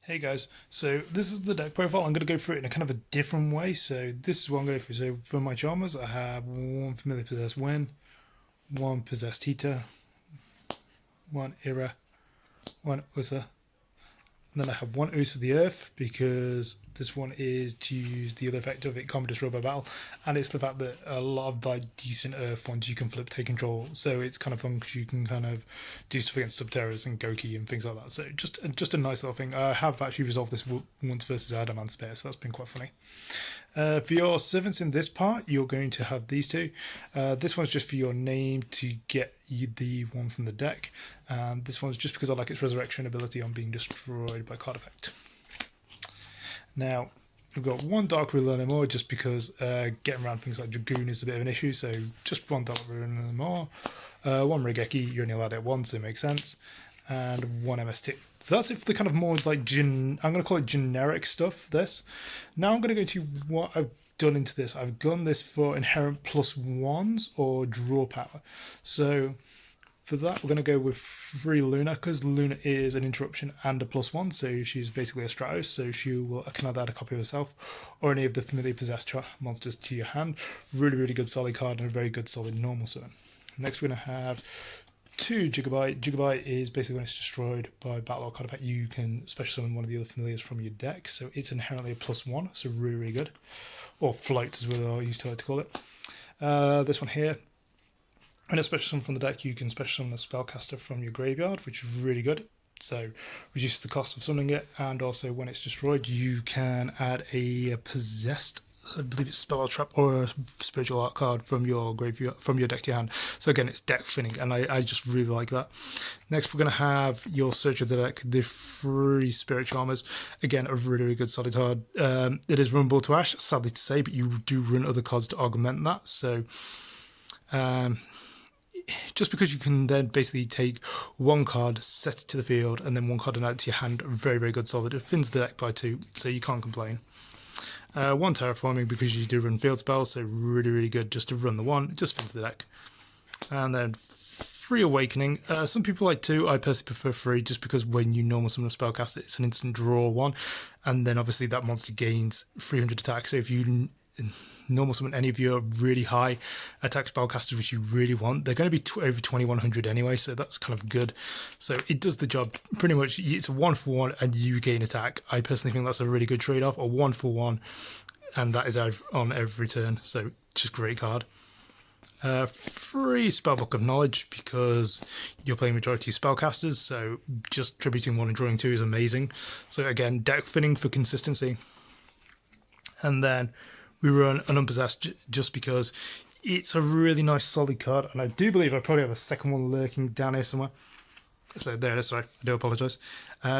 Hey guys, so this is the deck profile. I'm going to go through it in a kind of a different way. So this is what I'm going to go through. So for my Charmers, I have one Familiar Possessed Wen, one Possessed Heater, one Ira, one Usa, and then I have one Ooze of the Earth because this one is to use the other effect of it can't be destroyed by battle, and it's the fact that a lot of like decent Earth ones you can flip take control, so it's kind of fun because you can kind of do stuff against Subterrors and Goki and things like that. So just a nice little thing. I have actually resolved this once versus Adamant Spare, so that's been quite funny. For your servants in this part, you're going to have these two. This one's just for your name to get you the one from the deck. This one's just because I like its resurrection ability on being destroyed by card effect. Now, we've got one Dark Ruler no more just because getting around things like Dragoon is a bit of an issue, so just one Dark Ruler no more. One Regeki, you're only allowed it once, so it makes sense. And one MST. So that's it for the kind of more like I'm going to call it generic stuff, this. Now I'm going to go to what I've done into this. I've done this for inherent +1s or draw power. So for that, we're going to go with 3 Luna, because Luna is an interruption and a +1, so she's basically a Stratos, so she will can either add a copy of herself or any of the familiar possessed monsters to your hand. Really, really good solid card and a very good solid normal summon. Next, we're going to have 2 Gigabyte. Gigabyte is basically when it's destroyed by battle or card effect, you can special summon one of the other familiars from your deck, so it's inherently a +1, so really, really good. Or float, as I used to like to call it. This one here, when it's special summon from the deck, you can special summon a spellcaster from your graveyard, which is really good. So reduces the cost of summoning it, and also when it's destroyed, you can add a possessed, I believe it's spell or trap or a spiritual art card from your graveyard, from your deck to your hand. So again, it's deck thinning, and I just really like that. Next, we're going to have your Search of the Deck, the 3 Spirit Charmers. Again, a really, really good solid card. It is runnable to Ash, sadly to say, but you do run other cards to augment that. So just because you can then basically take one card, set it to the field, and then one card and add it to your hand, very, very good solid. It thins the deck by 2, so you can't complain. 1 Terraforming because you do run field spells, so really, really good just to run the one, it just thins the deck. And then 3 Awakening. Some people like 2, I personally prefer 3, just because when you normal summon a spellcaster, it's an instant draw 1, and then obviously that monster gains 300 attack, so if you normal summon any of your really high attack spellcasters which you really want, they're going to be over 2100 anyway, so that's kind of good. So it does the job pretty much. It's a 1-for-1 and you gain attack. I personally think that's a really good trade-off, a 1-for-1, and that is out on every turn, so just great card. 3 Spellbook of Knowledge because you're playing majority spellcasters, so just tributing 1 and drawing 2 is amazing. So again, deck thinning for consistency. And then we run an Unpossessed just because it's a really nice solid card, and I do believe I probably have a second one lurking down here somewhere. So there it is, sorry, I do apologise.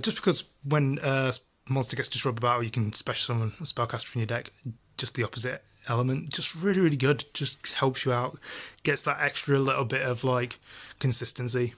Just because when a monster gets destroyed by battle, you can special summon a spellcaster from your deck, just the opposite element. Just really, really good, just helps you out, gets that extra little bit of like consistency.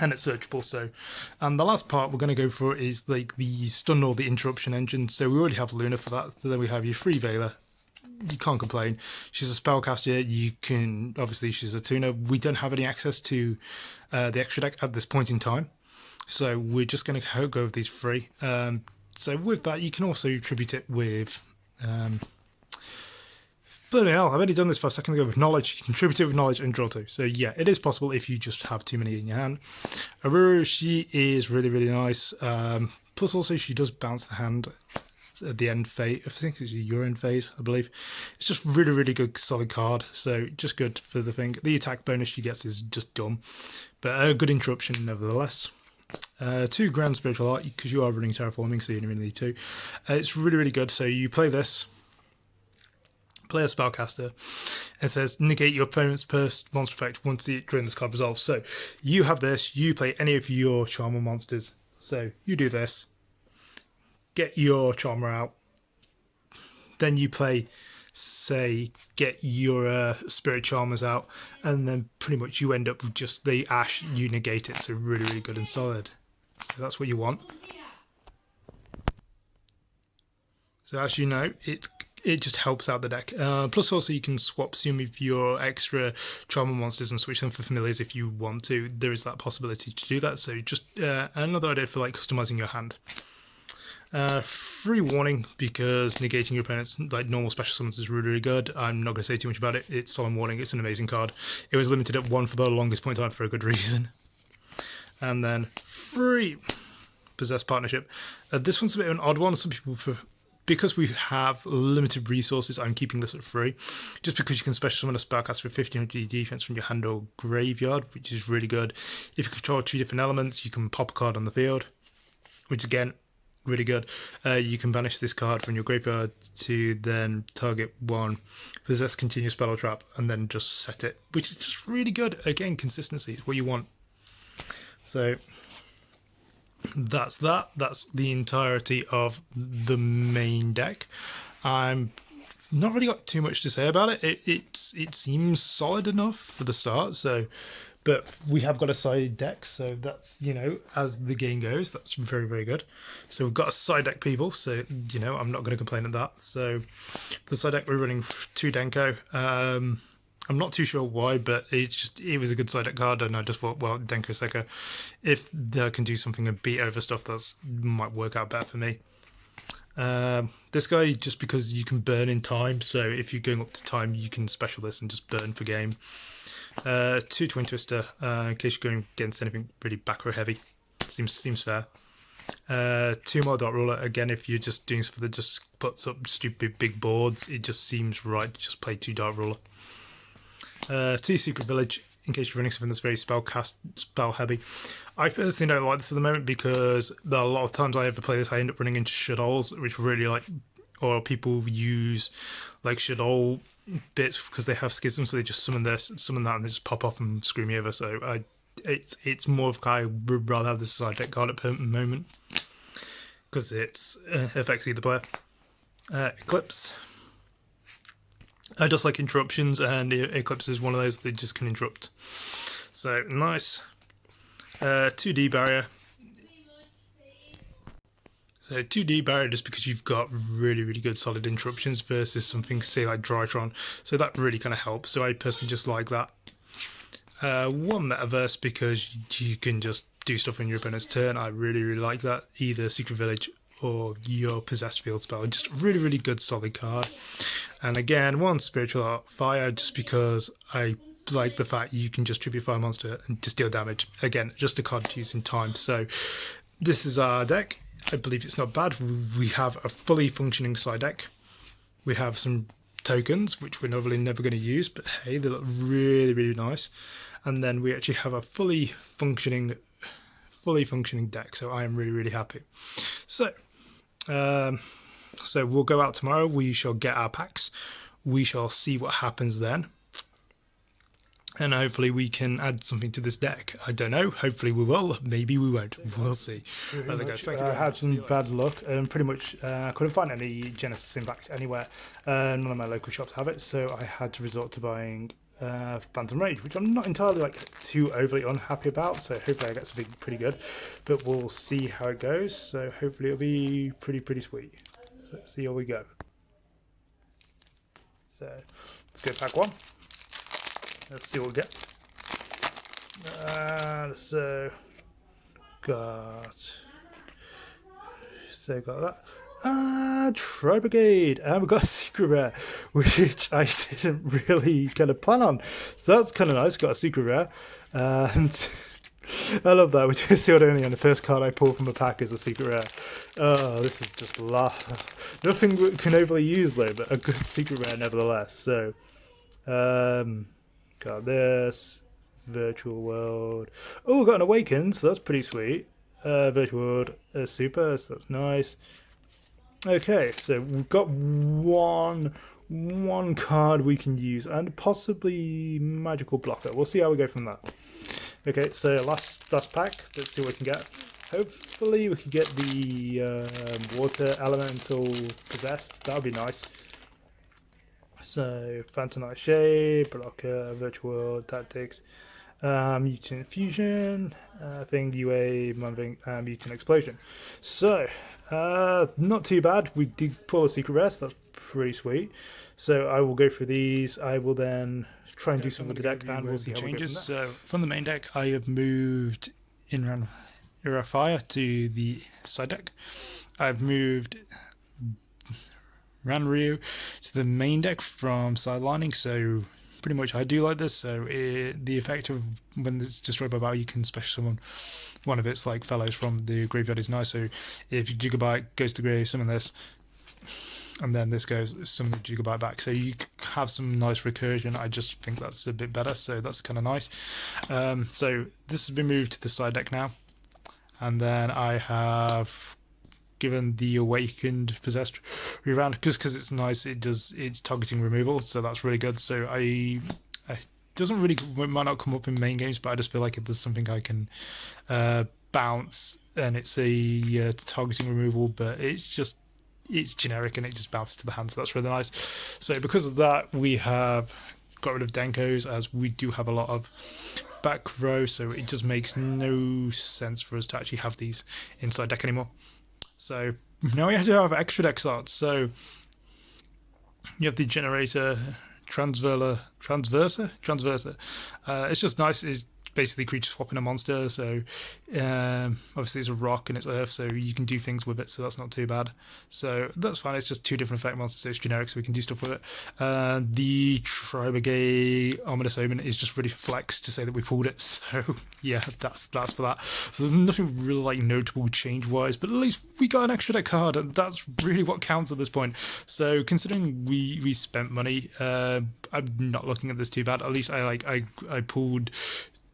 And it's searchable. So, and the last part we're going to go for is like the stun or the interruption engine. So we already have Luna for that. So then we have your free Veiler. You can't complain. She's a spellcaster. You can obviously, she's a tuner. We don't have any access to the extra deck at this point in time, so we're just going to go with these 3. So with that, you can also tribute it with. Bloody hell, I've already done this 5 seconds ago with Knowledge. You can tribute it with Knowledge and draw 2. So yeah, it is possible if you just have too many in your hand. Aruru, she is really, really nice. Plus also she does bounce the hand at the end phase. I think it's your end phase, I believe. It's just really, really good solid card. So just good for the thing. The attack bonus she gets is just dumb, but a good interruption nevertheless. 2 Grand Spiritual Art because you are running Terraforming, so you only need 2. It's really, really good. So you play this. Play a spellcaster. It says negate your opponent's first monster effect once during this card resolves. So you have this, you play any of your Charmer monsters. So you do this, get your Charmer out, then you play, say, get your Spirit Charmers out, and then pretty much you end up with just the Ash, you negate it. So really, really good and solid. So that's what you want. So as you know, it just helps out the deck. Plus also you can swap some of your extra Charmer monsters and switch them for familiars if you want to. There is that possibility to do that. So just another idea for like customizing your hand. Free warning, because negating your opponent's like normal special summons is really, really good. I'm not going to say too much about it. It's solemn warning. It's an amazing card. It was limited at 1 for the longest point in time for a good reason. And then free possess partnership. This one's a bit of an odd one. Some people because we have limited resources, I'm keeping this at free. Just because you can special summon a spellcaster for 1500 defense from your hand or graveyard, which is really good. If you control 2 different elements, you can pop a card on the field, which again, really good. You can banish this card from your graveyard to then target one, possess continuous spell or trap, and then just set it, which is just really good. Again, consistency is what you want. So that's that. That's the entirety of the main deck. I'm not really got too much to say about it. It seems solid enough for the start. So, but we have got a side deck, so that's, you know, as the game goes, that's very, very good. So we've got a side deck, people. So, you know, I'm not going to complain at that. So the side deck, we're running 2 Denko. I'm not too sure why, but it was a good side deck card, and I just thought, well, Denko Seka, if they can do something and beat over stuff, that might work out better for me. This guy, just because you can burn in time, so if you're going up to time, you can special this and just burn for game. 2 Twin Twister, in case you're going against anything really back row heavy. Seems fair. 2 more Dark Ruler, again, if you're just doing something that just puts up stupid big boards, it just seems right to just play 2 Dark Ruler. 2 Secret Village, in case you're running something that's very spell heavy. I personally don't like this at the moment, because a lot of times I ever play this, I end up running into Shadows, which really like, or people use like Shadow bits because they have schism, so they just summon this, summon that, and they just pop off and screw me over. So it's more of I would rather have this side deck card at the moment, because it affects either player. Eclipse. I just like interruptions, and Eclipse is one of those that just can interrupt. So, nice. 2D barrier. So 2D barrier, just because you've got really, really good solid interruptions versus something, say, like Drytron. So that really kind of helps. So I personally just like that. 1 Metaverse, because you can just do stuff on your opponent's turn. I really, really like that. Either Secret Village or your Possessed Field Spell. Just really, really good solid card. And again, 1 Spiritual Art Fire, just because I like the fact you can just tribute fire monster and just deal damage. Again, just a card to use in time. So this is our deck. I believe it's not bad. We have a fully functioning side deck. We have some tokens, which we're normally never going to use, but hey, they look really, really nice. And then we actually have a fully functioning deck. So I am really, really happy. So, so we'll go out tomorrow. We shall get our packs. We shall see what happens then. And hopefully we can add something to this deck. I don't know. Hopefully we will. Maybe we won't. We'll see. I had some bad luck, and pretty much I couldn't find any Genesis Impact anywhere. None of my local shops have it, so I had to resort to buying Phantom Rage, which I'm not entirely too overly unhappy about. So hopefully I get something pretty good, but we'll see how it goes. So hopefully it'll be pretty sweet. So let's see how we go. So let's go pack 1. Let's see what we get. So got that. Tri Brigade, and we got a secret rare, which I didn't really kind of plan on. So that's kind of nice. Got a secret rare, and I love that. We just see what only on the first card I pull from a pack is a secret rare. Oh, this is just nothing we can overly use though, but a good secret rare nevertheless. So, got this virtual world. Oh, got an Awakened, so that's pretty sweet. Virtual world super, so that's nice. Okay, so we've got one card we can use, and possibly magical blocker. We'll see how we go from that. Okay, so last pack. Let's see what we can get. Hopefully we can get the water elemental possessed. That would be nice. So Phantom Nightshade, blocker, virtual world, tactics, mutant fusion, thing UA, mutant explosion. So not too bad. We did pull a secret rest. That's pretty sweet. So I will go through these. I will then try and do some with the deck, and we'll see how we go from there. So from the main deck, I have moved in around Era Fire to the side deck. I've moved Ranryu to the main deck from sidelining, so pretty much I do like this. So the effect of when it's destroyed by battle, you can special summon one of its like fellows from the graveyard is nice. So if Gigabyte goes to grave, summon this, and then this goes summon Gigabyte back. So you have some nice recursion. I just think that's a bit better, so that's kind of nice. So this has been moved to the side deck now, and then I have given the awakened possessed reround because it's nice. It's targeting removal, so that's really good. So I doesn't really, it might not come up in main games, but I just feel like if there's something I can bounce and it's a targeting removal, but it's generic and it just bounces to the hand, so that's really nice. So because of that, we have got rid of Denkos, as we do have a lot of back row, so it just makes no sense for us to actually have these inside deck anymore. So now we have to have extra deck slots. So you have the generator, transverser. It's just nice. It's basically creature swapping a monster. So obviously it's a rock and it's earth, so you can do things with it. So that's not too bad. So that's fine. It's just two different effect monsters. So it's generic, so we can do stuff with it. The Tribegay Ominous Omen is just really flex to say that we pulled it. So yeah, that's for that. So there's nothing really like notable change wise, but at least we got an extra deck card, and that's really what counts at this point. So considering we spent money, I'm not looking at this too bad. At least I pulled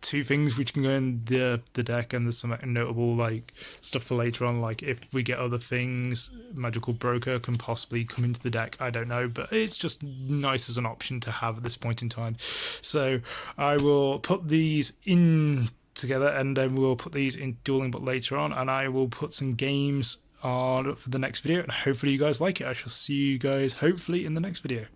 two things which can go in the deck, and there's some notable like stuff for later on, like if we get other things, Magical Broker can possibly come into the deck, I don't know, but it's just nice as an option to have at this point in time. So I will put these in together, and then we'll put these in Dueling But later on, and I will put some games on for the next video, and hopefully you guys like it. I shall see you guys hopefully in the next video.